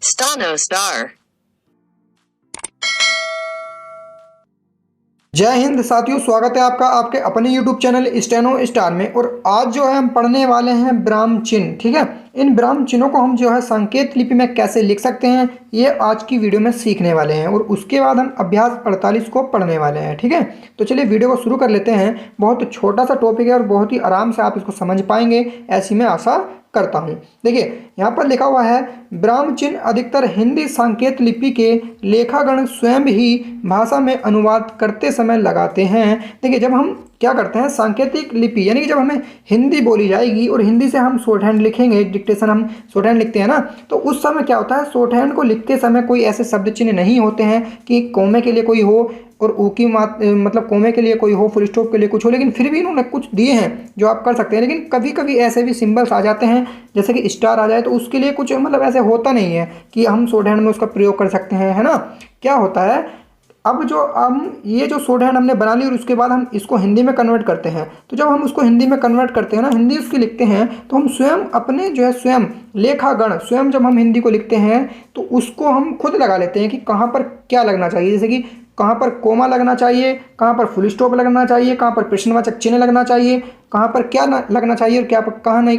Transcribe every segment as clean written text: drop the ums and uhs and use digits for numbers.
Stano Star। जय हिंद साथियों, स्वागत है आपका आपके अपने YouTube चैनल स्टेनो स्टार में। और आज जो है हम पढ़ने वाले हैं ब्राह्म चिन्ह। ठीक है, इन ब्राह्म चिन्हों को हम जो है संकेत लिपि में कैसे लिख सकते हैं, ये आज की वीडियो में सीखने वाले हैं। और उसके बाद हम अभ्यास 48 को पढ़ने वाले हैं। ठीक है, तो चलिए वीडियो को शुरू कर लेते हैं। बहुत छोटा सा टॉपिक है और बहुत ही आराम से आप इसको समझ पाएंगे, ऐसी मैं आशा करता हूँ। देखिए यहाँ पर लिखा हुआ है, ब्राह्म चिन्ह अधिकतर हिंदी संकेत लिपि के लेखागण स्वयं ही भाषा में अनुवाद करते समय लगाते हैं। देखिए जब हम क्या करते हैं, सांकेतिक लिपि यानी कि जब हमें हिंदी बोली जाएगी और हिंदी से हम शॉर्ट हैंड लिखेंगे, डिक्टेशन हम शॉर्ट हैंड लिखते हैं ना, तो उस समय क्या होता है, शॉर्ट हैंड को लिखते समय कोई ऐसे शब्द चिन्ह नहीं होते हैं कि कोमे के लिए कोई हो और ऊ की मतलब कोमे के लिए कोई हो, फुल स्टॉप के लिए कुछ हो, लेकिन फिर भी इन्होंने कुछ दिए हैं जो आप कर सकते हैं। लेकिन कभी कभी ऐसे भी सिंबल्स आ जाते हैं, जैसे कि स्टार आ जाए, तो उसके लिए कुछ मतलब ऐसे होता नहीं है कि हम शॉर्ट हैंड में उसका प्रयोग कर सकते हैं, है ना। क्या होता है, अब जो हम ये जो शॉर्ट हैंड हमने बना ली और उसके बाद हम इसको हिंदी में कन्वर्ट करते हैं, तो जब हम उसको हिंदी में कन्वर्ट करते हैं ना, हिंदी उसकी लिखते हैं, तो हम स्वयं अपने जो है स्वयं लेखागण स्वयं जब हम हिंदी को लिखते हैं तो उसको हम खुद लगा लेते हैं कि कहाँ पर क्या लगना चाहिए। जैसे कि कहाँ पर कोमा लगना चाहिए, कहाँ पर फुल स्टॉप लगना चाहिए, कहाँ पर प्रश्नवाचक चिन्ह लगना चाहिए, कहाँ पर क्या लगना चाहिए और क्या कहाँ नहीं,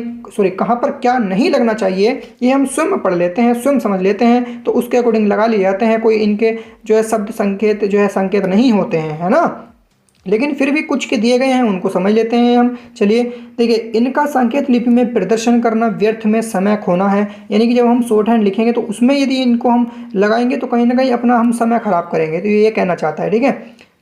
कहाँ पर क्या नहीं लगना चाहिए, ये हम स्वयं पढ़ लेते हैं, स्वयं समझ लेते हैं, तो उसके अकॉर्डिंग लगा लिए जाते हैं। कोई इनके जो है शब्द संकेत जो है संकेत नहीं होते हैं, है ना, लेकिन फिर भी कुछ के दिए गए हैं, उनको समझ लेते हैं हम। चलिए देखिए, इनका संकेत लिपि में प्रदर्शन करना व्यर्थ में समय खोना है। यानी कि जब हम शॉर्ट हैंड लिखेंगे तो उसमें यदि इनको हम लगाएंगे तो कहीं ना कहीं अपना हम समय खराब करेंगे, तो ये कहना चाहता है। ठीक है,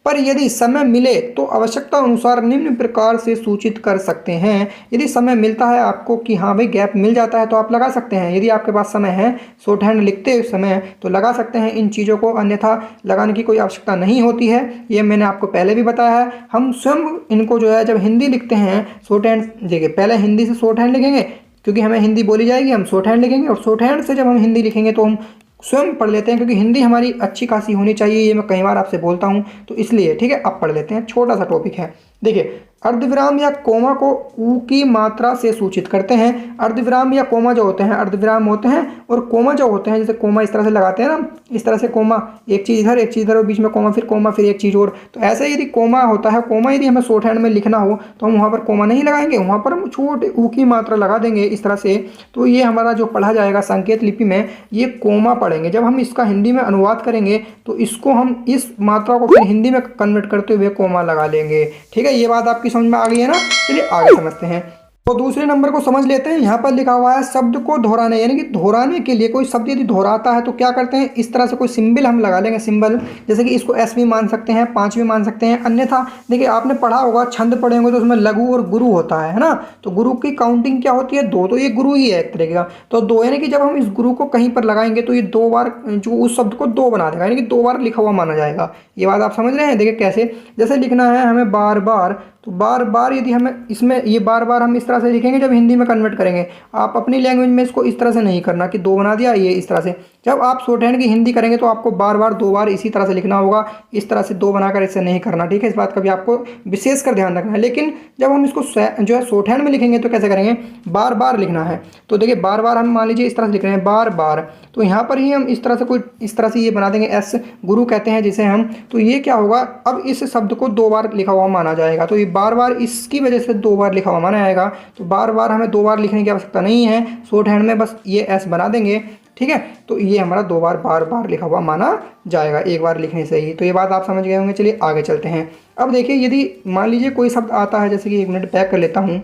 पर यदि समय मिले तो आवश्यकता अनुसार निम्न प्रकार से सूचित कर सकते हैं। यदि समय मिलता है आपको कि हाँ भाई गैप मिल जाता है तो आप लगा सकते हैं। यदि आपके पास समय है शॉर्ट हैंड लिखते समय तो लगा सकते हैं इन चीज़ों को, अन्यथा लगाने की कोई आवश्यकता नहीं होती है। ये मैंने आपको पहले भी बताया है। हम स्वयं इनको जो है जब हिंदी लिखते हैं शॉर्ट हैंड, देखिए पहले हिंदी से शॉर्ट हैंड लिखेंगे क्योंकि हमें हिंदी बोली जाएगी, हम शॉर्ट हैंड लिखेंगे, और शॉर्ट हैंड से जब हम हिंदी लिखेंगे तो हम स्वयं पढ़ लेते हैं, क्योंकि हिंदी हमारी अच्छी खासी होनी चाहिए, ये मैं कई बार आपसे बोलता हूँ, तो इसलिए। ठीक है, अब पढ़ लेते हैं, छोटा सा टॉपिक है। देखिए अर्धविराम या कोमा को ऊ की मात्रा से सूचित करते हैं। अर्धविराम या कोमा जो होते हैं, अर्धविराम होते हैं और कोमा जो होते हैं, जैसे कोमा इस तरह से लगाते हैं ना, इस तरह से कोमा, एक चीज़ इधर एक चीज़ इधर और बीच में कोमा फिर एक चीज़ और, तो ऐसे यदि कोमा होता है, कोमा यदि हमें शॉर्ट हैंड में लिखना हो तो हम वहाँ पर कोमा नहीं लगाएंगे, वहाँ पर हम छोटे ऊ की मात्रा लगा देंगे इस तरह से। तो ये हमारा जो पढ़ा जाएगा संकेत लिपि में, ये कोमा पढ़ेंगे। जब हम इसका हिंदी में अनुवाद करेंगे तो इसको हम इस मात्रा को फिर हिंदी में कन्वर्ट करते हुए कोमा लगा लेंगे। ठीक है, ये बात आपकी समझ में आ गई है ना। चलिए आगे समझते हैं। तो दूसरे नंबर को समझ लेते हैं। यहाँ पर लिखा हुआ है शब्द को दोहराने, यानी कि दोहराने के लिए कोई शब्द यदि दोहराता है तो क्या करते हैं, इस तरह से कोई सिंबल हम लगा लेंगे, सिंबल, जैसे कि इसको एस भी मान सकते हैं, 5 भी मान सकते हैं। अन्यथा देखिए आपने पढ़ा होगा, छंद पढ़े होंगे तो उसमें लघु और गुरु होता है ना, तो गुरु की काउंटिंग क्या होती है, 2, तो ये गुरु ही है एक तरीके का। तो 2 यानी कि जब हम इस गुरु को कहीं पर लगाएंगे तो ये 2 बार जो उस शब्द को 2 बना देगा, यानी कि 2 बार लिखा हुआ माना जाएगा। ये बात आप समझ रहे हैं। देखिए कैसे, जैसे लिखना है हमें बार बार, तो बार बार यदि हमें इसमें ये बार बार हम इस तरह से लिखेंगे जब हिंदी में कन्वर्ट करेंगे। आप अपनी लैंग्वेज में इसको इस तरह से नहीं करना कि 2 बना दिया, ये इस तरह से। जब आप शॉर्ट हैंड की हिंदी करेंगे तो आपको बार बार 2 बार इसी तरह से लिखना होगा, इस तरह से 2 बनाकर इससे नहीं करना। ठीक है, इस बात का भी आपको विशेष कर ध्यान रखना है। लेकिन जब हम इसको जो है शॉर्ट हैंड में लिखेंगे तो कैसे करेंगे, बार बार लिखना है। तो देखिए बार बार हम मान लीजिए इस तरह से लिख रहे हैं बार बार, तो यहाँ पर ही हम इस तरह से कोई इस तरह से ये बना देंगे, एस गुरु कहते हैं जिसे हम। तो ये क्या होगा, अब इस शब्द को 2 बार लिखा हुआ माना जाएगा, तो ये बार बार इसकी वजह से 2 बार लिखा हुआ माना जाएगा। तो बार बार हमें 2 बार लिखने की आवश्यकता नहीं है, शॉर्ट हैंड में बस ये एस बना देंगे। ठीक है, तो ये हमारा 2 बार बार बार लिखा हुआ माना जाएगा, एक बार लिखने से ही। तो ये बात आप समझ गए होंगे। चलिए आगे चलते हैं। अब देखिए यदि मान लीजिए कोई शब्द आता है, जैसे कि 1 मिनट बैक कर लेता हूँ,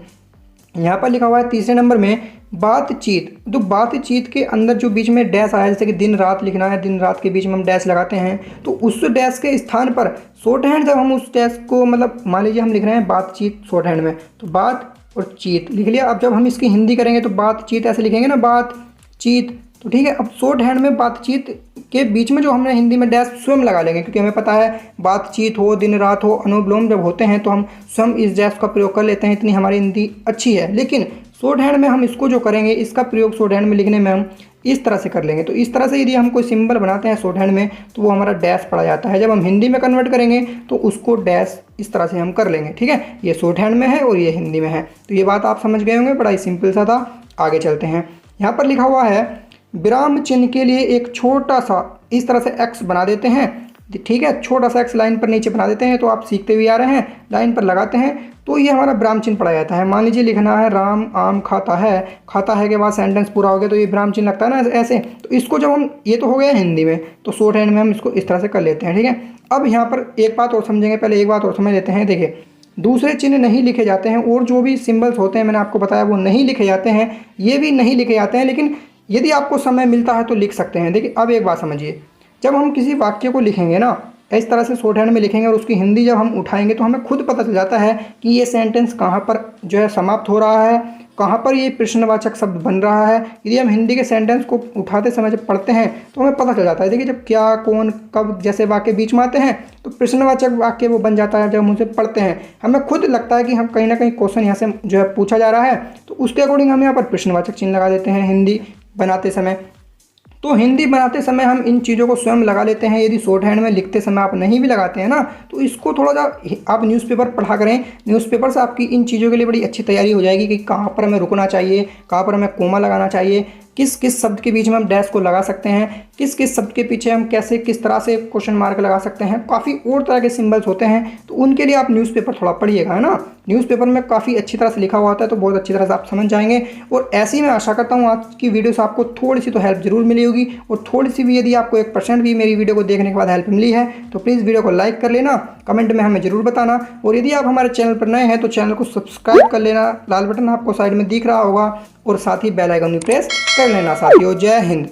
यहाँ पर लिखा हुआ है तीसरे नंबर में बातचीत। तो बातचीत के अंदर जो बीच में डैश आया, जैसे कि दिन रात लिखना है, दिन रात के बीच में हम डैश लगाते हैं, तो उस डैश के स्थान पर शॉर्ट हैंड जब हम उस डैश को, मतलब मान लीजिए हम लिख रहे हैं बातचीत शॉर्ट हैंड में, तो बात और चीत लिख लिया। अब जब हम इसकी हिंदी करेंगे तो बातचीत ऐसे लिखेंगे ना, बातचीत। तो ठीक है, अब शॉर्ट हैंड में बातचीत के बीच में जो हमने हिंदी में डैश स्वयं लगा लेंगे, क्योंकि हमें पता है बातचीत हो, दिन रात हो, अनुलोम जब होते हैं तो हम स्वयं इस डैश का प्रयोग कर लेते हैं, इतनी हमारी हिंदी अच्छी है। लेकिन शॉर्ट हैंड में हम इसको जो करेंगे, इसका प्रयोग शॉर्ट हैंड में लिखने में हम इस तरह से कर लेंगे। तो इस तरह से यदि हम कोई सिंबल बनाते हैं शॉर्ट हैंड में तो वो हमारा डैश पड़ा जाता है। जब हम हिंदी में कन्वर्ट करेंगे तो उसको डैश इस तरह से हम कर लेंगे। ठीक है, ये शॉर्ट हैंड में है और ये हिंदी में है। तो ये बात आप समझ गए होंगे, बड़ा ही सिंपल सा था। आगे चलते हैं। यहाँ पर लिखा हुआ है विराम चिन्ह के लिए एक छोटा सा इस तरह से एक्स बना देते हैं, ठीक है, छोटा सा एक्स लाइन पर नीचे बना देते हैं। तो आप सीखते हुए आ रहे हैं, लाइन पर लगाते हैं तो ये हमारा विराम चिन्ह पड़ा जाता है। मान लीजिए लिखना है राम आम खाता है, खाता है के बाद सेंटेंस पूरा हो गया तो ये विराम चिन्ह लगता है ना ऐसे। तो इसको जब हम, ये तो हो गया हिंदी में, तो शॉर्ट हैंड में हम इसको इस तरह से कर लेते हैं, ठीक है। अब यहाँ पर एक बात और समझेंगे, पहले एक बात और समझ लेते हैं। देखिए, दूसरे चिन्ह नहीं लिखे जाते हैं और जो भी सिंबल्स होते हैं मैंने आपको बताया वो नहीं लिखे जाते हैं, ये भी नहीं लिखे जाते हैं, लेकिन यदि आपको समय मिलता है तो लिख सकते हैं। देखिए अब एक बात समझिए, जब हम किसी वाक्य को लिखेंगे ना इस तरह से शॉर्ट हैंड में लिखेंगे और उसकी हिंदी जब हम उठाएंगे तो हमें खुद पता चल जाता है कि ये सेंटेंस कहाँ पर जो है समाप्त हो रहा है, कहाँ पर ये प्रश्नवाचक शब्द बन रहा है। यदि हम हिंदी के सेंटेंस को उठाते समय जब पढ़ते हैं तो हमें पता चल जाता है। देखिए जब क्या कौन कब जैसे वाक्य बीच में आते हैं तो प्रश्नवाचक वाक्य वो बन जाता है। जब हम उसे पढ़ते हैं हमें खुद लगता है कि हम कहीं ना कहीं क्वेश्चन यहाँ से जो है पूछा जा रहा है, तो उसके अकॉर्डिंग हम यहाँ पर प्रश्नवाचक चिन्ह लगा देते हैं हिंदी बनाते समय। तो हिंदी बनाते समय हम इन चीज़ों को स्वयं लगा लेते हैं। यदि शॉर्ट हैंड में लिखते समय आप नहीं भी लगाते हैं ना, तो इसको थोड़ा सा आप न्यूज़पेपर पढ़ा करें। न्यूज़पेपर से आपकी इन चीज़ों के लिए बड़ी अच्छी तैयारी हो जाएगी कि कहाँ पर हमें रुकना चाहिए, कहाँ पर हमें कोमा लगाना चाहिए, किस किस शब्द के बीच में हम डैश को लगा सकते हैं, किस किस शब्द के पीछे हम कैसे किस तरह से क्वेश्चन मार्क लगा सकते हैं। काफ़ी और तरह के सिंबल्स होते हैं, तो उनके लिए आप न्यूज़पेपर थोड़ा पढ़िएगा, है ना। न्यूज़पेपर में काफ़ी अच्छी तरह से लिखा हुआ होता है, तो बहुत अच्छी तरह से आप समझ जाएंगे। और ऐसी मैं आशा करता हूँ आज की वीडियो से आपको थोड़ी सी तो हेल्प जरूर मिली होगी, और थोड़ी सी भी यदि आपको 1% भी मेरी वीडियो को देखने के बाद हेल्प मिली है तो प्लीज़ वीडियो को लाइक कर लेना, कमेंट में हमें ज़रूर बताना। और यदि आप हमारे चैनल पर नए हैं तो चैनल को सब्सक्राइब कर लेना, लाल बटन आपको साइड में दिख रहा होगा, और साथ ही बेल आइकन भी प्रेस कर लेना साथियों। जय हिंद।